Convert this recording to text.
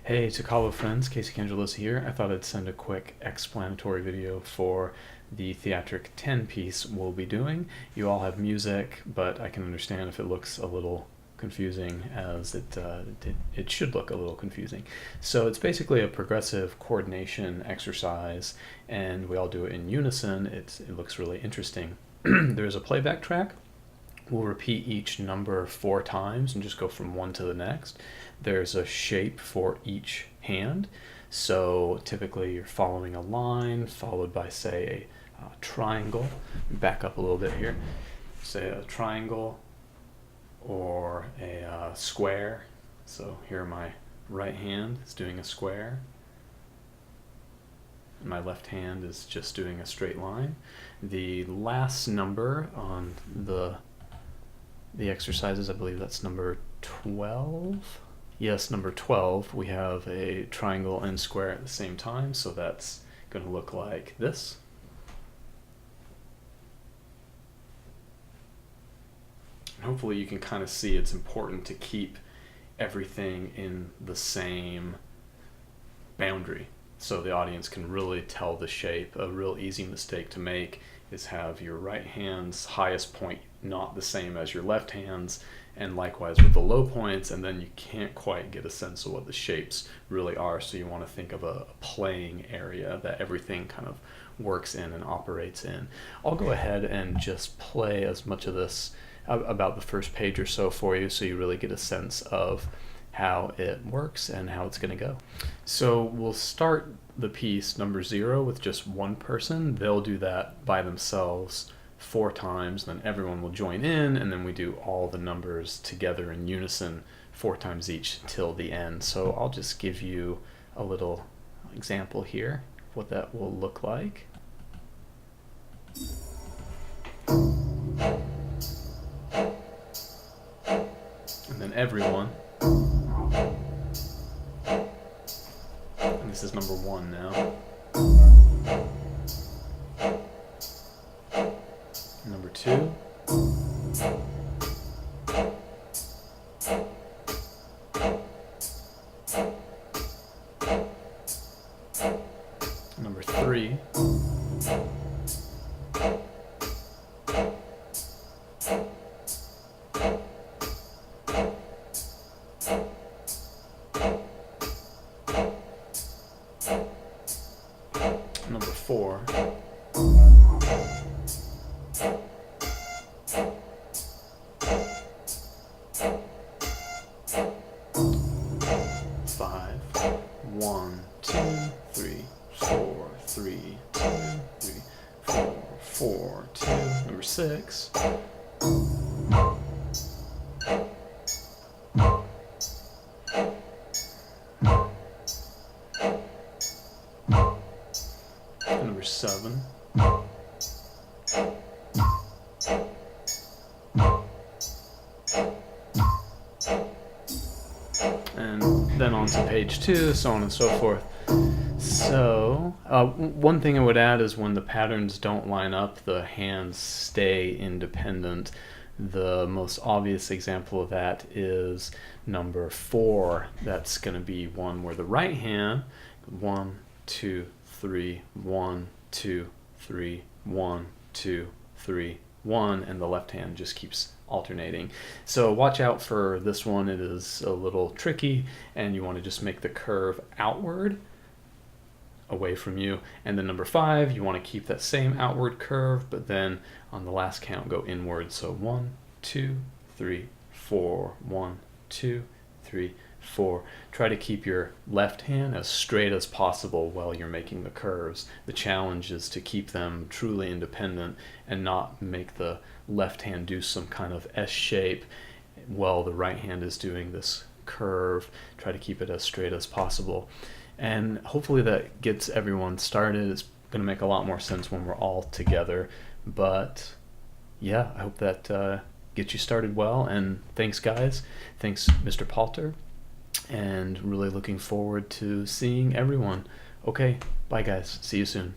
Hey, Tocalo friends, Casey Cangelos here. I thought I'd send a quick explanatory video for the Theatric 10 piece we'll be doing. You all have music, but I can understand if it looks a little confusing, as it should look a little confusing. So it's basically a progressive coordination exercise, and we all do it in unison. It looks really interesting. There's a playback track. We'll repeat each number 4 times and just go from one to the next. There's a shape for each hand. So typically you're following a line followed by, say, a triangle. Back up a little bit here. Say a triangle or a square. So here my right hand is doing a square. My left hand is just doing a straight line. The last number on the exercises, I believe that's number 12. Yes, number 12, we have a triangle and square at the same time, so that's going to look like this. And hopefully you can kind of see it's important to keep everything in the same boundary so the audience can really tell the shape. A real easy mistake to make is have your right hand's highest point not the same as your left hand's, and likewise with the low points, and then you can't quite get a sense of what the shapes really are. So you want to think of a playing area that everything kind of works in and operates in. I'll go ahead and just play as much of this about the first page or so for you, so you really get a sense of how it works and how it's going to go. So we'll start the piece number 0 with just one person. They'll do that by themselves 4 times, then everyone will join in, and then we do all the numbers together in unison 4 times each till the end. So I'll just give you a little example here of what that will look like. And then everyone. And this is number 1 now. Number 2. Number 3. Number 4. Five. 1, 2, 3, 4, 3, 2, 3, 4, 4, 2. Number 6. Number 7. And then on to page 2, so on and so forth. So one thing I would add is when the patterns don't line up, the hands stay independent. The most obvious example of that is number 4. That's going to be one where the right hand, 1, 2, 3, 1, 2, 3, 1, 2, 3, 1, and the left hand just keeps alternating. So watch out for this one. It is a little tricky, and you want to just make the curve outward away from you. And then number 5, you want to keep that same outward curve, but then on the last count go inward. So 1, 2, 3, 4, 1, 2, 3, 4. Try to keep your left hand as straight as possible while you're making the curves. The challenge is to keep them truly independent and not make the left hand do some kind of S shape while the right hand is doing this curve. Try to keep it as straight as possible. And hopefully that gets everyone started. It's going to make a lot more sense when we're all together. But yeah, I hope that gets you started well. And thanks, guys. Thanks, Mr. Palter. And really looking forward to seeing everyone. Okay, bye, guys. See you soon.